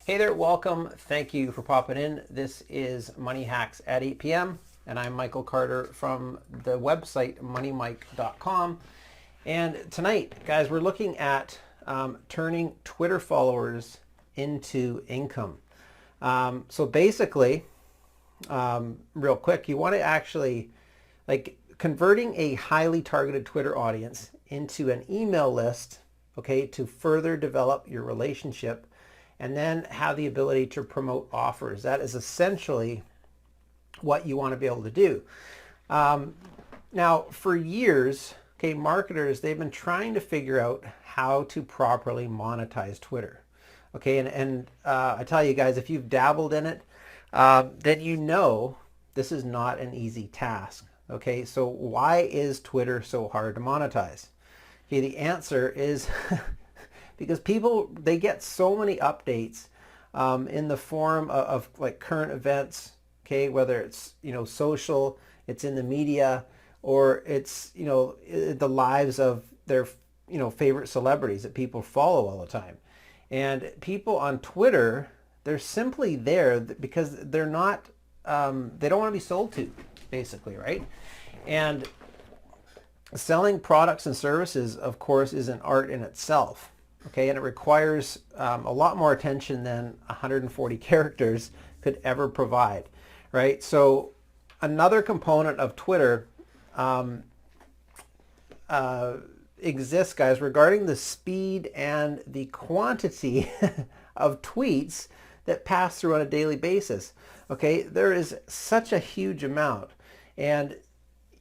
Hey there, welcome. Thank you for popping in. This is Money Hacks at 8 p.m. and I'm Michael Carter from the website moneymike.com. And tonight, guys, we're looking at turning Twitter followers into income. So basically, real quick, you want to actually converting a highly targeted Twitter audience into an email list, okay, to further develop your relationship and then have the ability to promote offers. That is essentially what you want to be able to do. Now, for years, okay, marketers, they've been trying to figure out how to properly monetize Twitter. Okay, and I tell you guys, if you've dabbled in it, then you know this is not an easy task. Okay, so why is Twitter so hard to monetize? Okay, the answer is because people, they get so many updates in the form of like current events, okay, whether it's, social, it's in the media, or it's, the lives of their, favorite celebrities that people follow all the time. And people on Twitter, they're simply there because they're not, they don't want to be sold to, basically, right? And selling products and services, of course, is an art in itself. Okay, and it requires a lot more attention than 140 characters could ever provide, right? So another component of Twitter exists, guys, regarding the speed and the quantity of tweets that pass through on a daily basis. Okay, there is such a huge amount. And,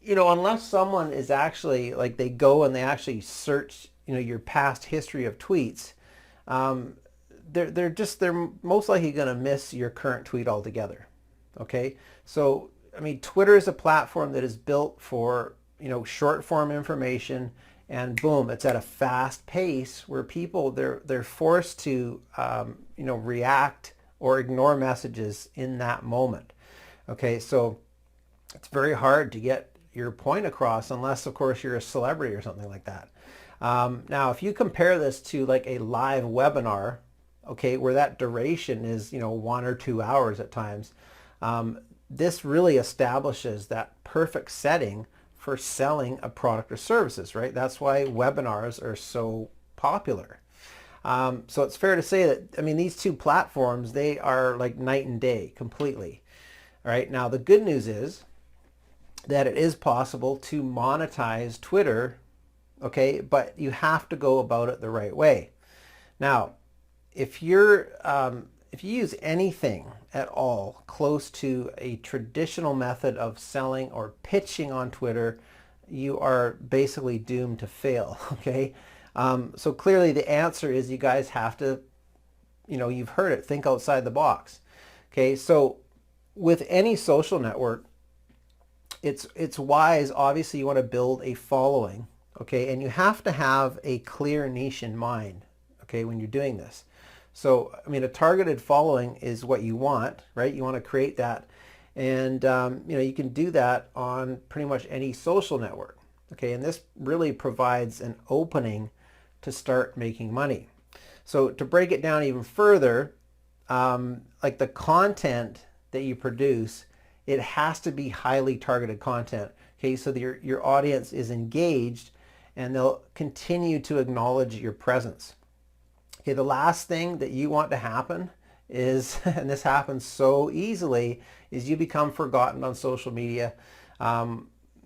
unless someone is actually, they go and they actually search your past history of tweets, they're most likely going to miss your current tweet altogether. Okay, so I mean, Twitter is a platform that is built for short form information, and boom, it's at a fast pace where people they're forced to react or ignore messages in that moment. Okay, so it's very hard to get your point across unless, of course, you're a celebrity or something like that. Now, if you compare this to like a live webinar, okay, where that duration is, 1 or 2 hours at times, this really establishes that perfect setting for selling a product or services, right? That's why webinars are so popular. So it's fair to say that, I mean, these two platforms, they are like night and day completely. All right. Now, the good news is that it is possible to monetize Twitter. Okay, but you have to go about it the right way. Now, if you use anything at all close to a traditional method of selling or pitching on Twitter, you are basically doomed to fail. Okay, so clearly the answer is you guys have to, you've heard it, think outside the box. Okay, so with any social network, it's wise. Obviously, you want to build a following. Okay, and you have to have a clear niche in mind, okay, when you're doing this. So, I mean, a targeted following is what you want, right? You want to create that. And, you can do that on pretty much any social network, okay? And this really provides an opening to start making money. So to break it down even further, like the content that you produce, it has to be highly targeted content, okay? So that your audience is engaged and they'll continue to acknowledge your presence. Okay, the last thing that you want to happen is, and this happens so easily, is you become forgotten on social media.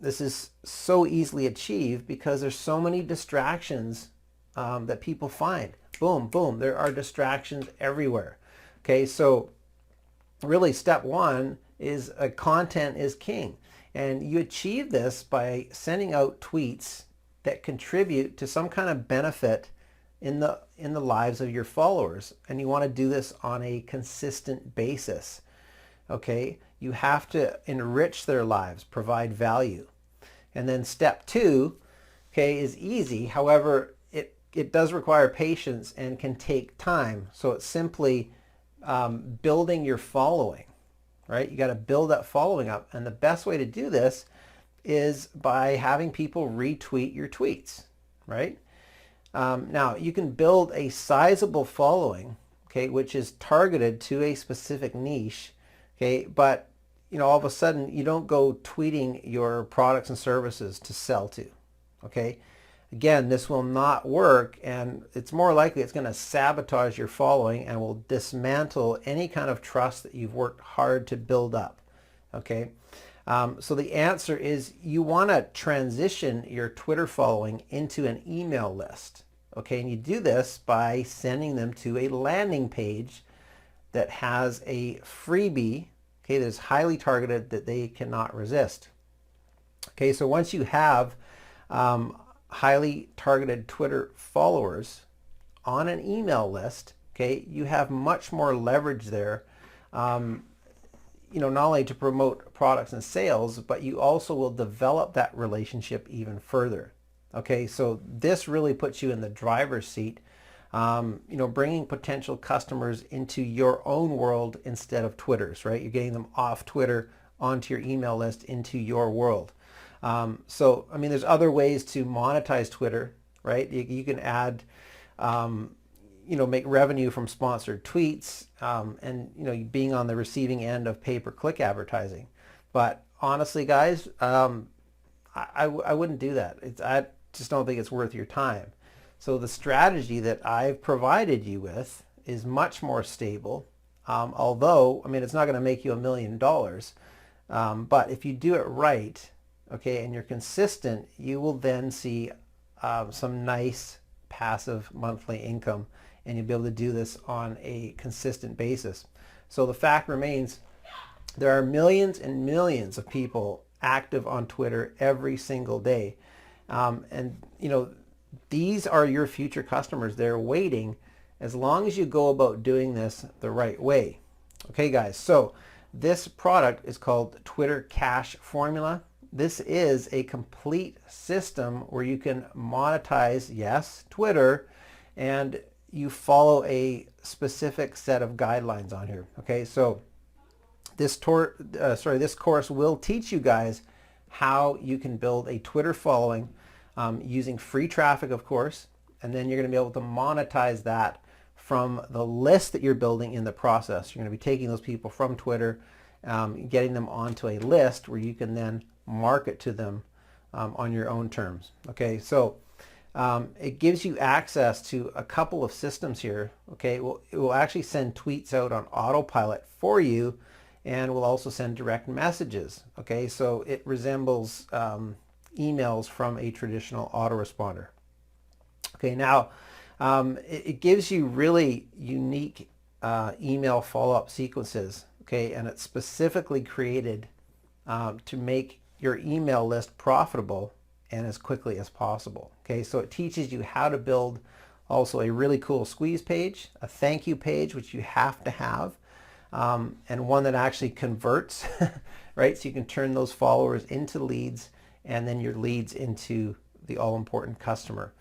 This is so easily achieved because there's so many distractions that people find. Boom, boom, there are distractions everywhere. Okay, so really step one is content is king. And you achieve this by sending out tweets that contribute to some kind of benefit in the lives of your followers. And you want to do this on a consistent basis. Okay, you have to enrich their lives, provide value. And then step two, okay, is easy. However, it does require patience and can take time. So it's simply building your following, right? You got to build that following up. And the best way to do this is by having people retweet your tweets, right? Now, you can build a sizable following, okay, which is targeted to a specific niche, okay, but all of a sudden you don't go tweeting your products and services to sell to, okay? Again, this will not work, and it's more likely it's going to sabotage your following and will dismantle any kind of trust that you've worked hard to build up, okay? So the answer is you want to transition your Twitter following into an email list, okay? And you do this by sending them to a landing page that has a freebie, okay, that is highly targeted that they cannot resist. Okay, so once you have highly targeted Twitter followers on an email list, okay, you have much more leverage there, not only to promote products and sales, but you also will develop that relationship even further. Okay, so this really puts you in the driver's seat, bringing potential customers into your own world instead of Twitter's, right? You're getting them off Twitter onto your email list into your world. So, I mean, there's other ways to monetize Twitter, right? You can add, make revenue from sponsored tweets, and, being on the receiving end of pay-per-click advertising. But honestly, guys, I wouldn't do that. I just don't think it's worth your time. So the strategy that I've provided you with is much more stable, although, I mean, it's not going to make you $1 million. But if you do it right, okay, and you're consistent, you will then see some nice passive monthly income, and you'll be able to do this on a consistent basis. So the fact remains, there are millions and millions of people active on Twitter every single day. And these are your future customers. They're waiting as long as you go about doing this the right way. Okay, guys, so this product is called Twitter Cash Formula. This is a complete system where you can monetize, yes, Twitter, and you follow a specific set of guidelines on here. Okay, so this course will teach you guys how you can build a Twitter following using free traffic, of course, and then you're going to be able to monetize that from the list that you're building in the process. You're going to be taking those people from Twitter, getting them onto a list where you can then market to them on your own terms. Okay, so it gives you access to a couple of systems here. Okay, it will actually send tweets out on autopilot for you, and will also send direct messages. Okay, so it resembles emails from a traditional autoresponder. Okay, now it gives you really unique email follow-up sequences. Okay, and it's specifically created to make your email list profitable and as quickly as possible. Okay, so it teaches you how to build also a really cool squeeze page, a thank you page, which you have to have, and one that actually converts, right? So you can turn those followers into leads, and then your leads into the all-important customer.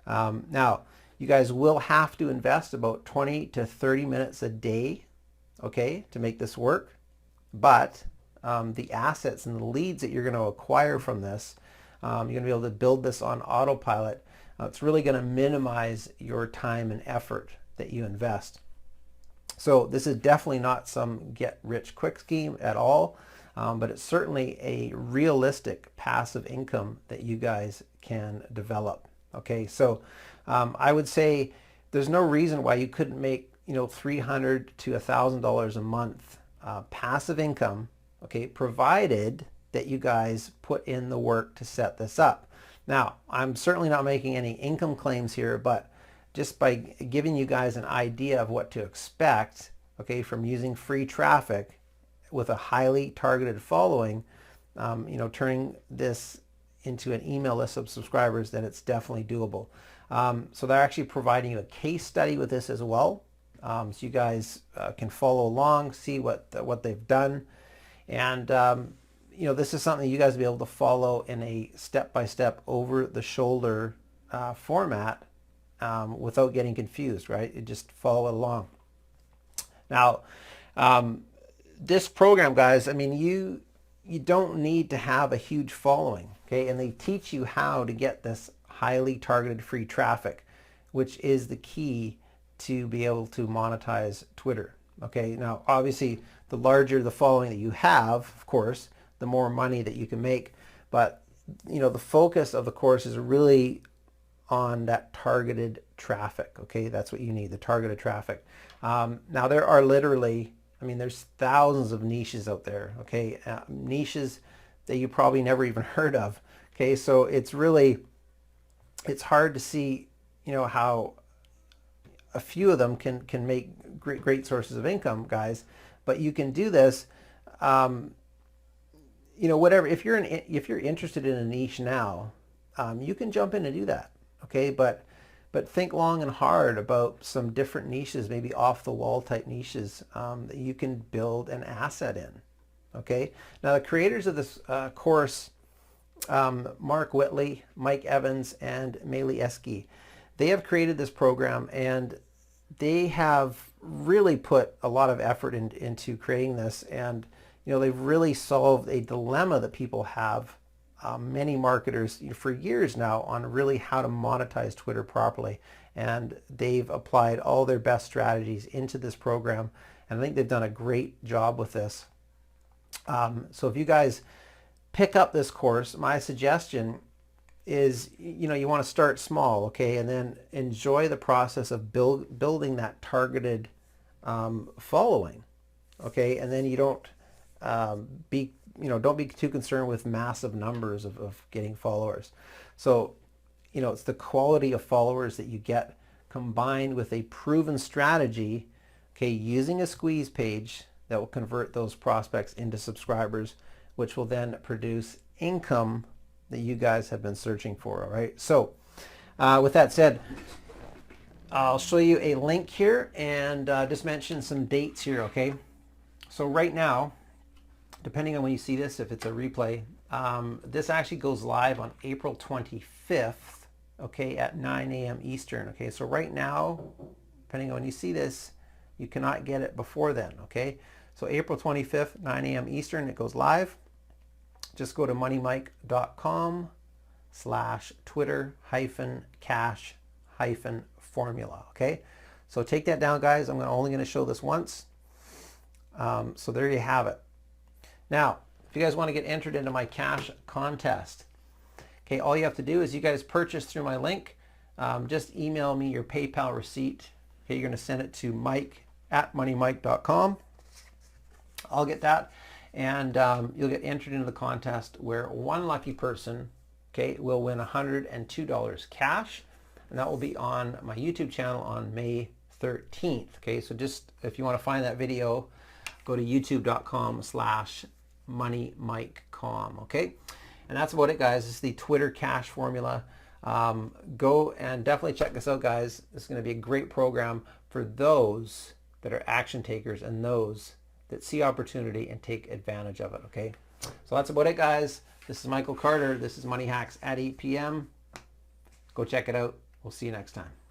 Now, you guys will have to invest about 20 to 30 minutes a day, okay, to make this work. But the assets and the leads that you're going to acquire from this, you're going to be able to build this on autopilot. It's really going to minimize your time and effort that you invest. So this is definitely not some get-rich-quick scheme at all, but it's certainly a realistic passive income that you guys can develop. Okay, so I would say there's no reason why you couldn't make $300 to $1,000 a month passive income. Okay, provided that you guys put in the work to set this up. Now, I'm certainly not making any income claims here, but just by giving you guys an idea of what to expect, okay, from using free traffic with a highly targeted following, turning this into an email list of subscribers, then it's definitely doable. So they're actually providing you a case study with this as well. So you guys can follow along, see what they've done. And, this is something you guys will be able to follow in a step-by-step over-the-shoulder format without getting confused, right? You just follow it along. Now, this program, guys, I mean, you don't need to have a huge following, okay? And they teach you how to get this highly targeted free traffic, which is the key to be able to monetize Twitter. Okay, now obviously the larger the following that you have, of course, the more money that you can make. But you know, the focus of the course is really on that targeted traffic. Okay, that's what you need, the targeted traffic. Now there are literally, I mean, there's thousands of niches out there. Okay, niches that you probably never even heard of. Okay, so it's hard to see, you know, how a few of them can make great sources of income, guys. But you can do this, you know, whatever. If you're interested in a niche now, you can jump in and do that. Okay, but think long and hard about some different niches, maybe off the wall type niches that you can build an asset in. Okay, now the creators of this course, Mark Whitley, Mike Evans, and Meili Eski, they have created this program, and they have really put a lot of effort into creating this. And you know, they've really solved a dilemma that people have, many marketers, you know, for years now, on really how to monetize Twitter properly. And they've applied all their best strategies into this program, and I think they've done a great job with this. So if you guys pick up this course, my suggestion is, you know, you want to start small, okay, and then enjoy the process of building that targeted following, okay, and then you don't don't be too concerned with massive numbers of getting followers. So, you know, it's the quality of followers that you get combined with a proven strategy, okay, using a squeeze page that will convert those prospects into subscribers, which will then produce income that you guys have been searching for. All right, so with that said, I'll show you a link here and just mention some dates here. Okay, so right now, depending on when you see this, if it's a replay, this actually goes live on April 25th, okay, at 9 a.m. Eastern. Okay, so right now, depending on when you see this, you cannot get it before then. Okay, so April 25th, 9 a.m. Eastern, it goes live. Just go to moneymike.com/Twitter-cash-formula. Okay, so take that down, guys. I'm only going to show this once. So there you have it. Now, if you guys want to get entered into my cash contest, okay, all you have to do is, you guys purchase through my link. Just email me your PayPal receipt. Okay, you're going to send it to mike@moneymike.com. I'll get that. And you'll get entered into the contest, where one lucky person, okay, will win $102 cash, and that will be on my YouTube channel on May 13th. Okay, so just if you want to find that video, go to youtube.com/moneymikecom. Okay, and that's about it, guys. This is the Twitter cash formula. Go and definitely check this out, guys. This is going to be a great program for those that are action takers and those that see opportunity and take advantage of it. Okay, so that's about it, guys. This is Michael Carter. This is Money Hacks at 8 p.m. Go check it out. We'll see you next time.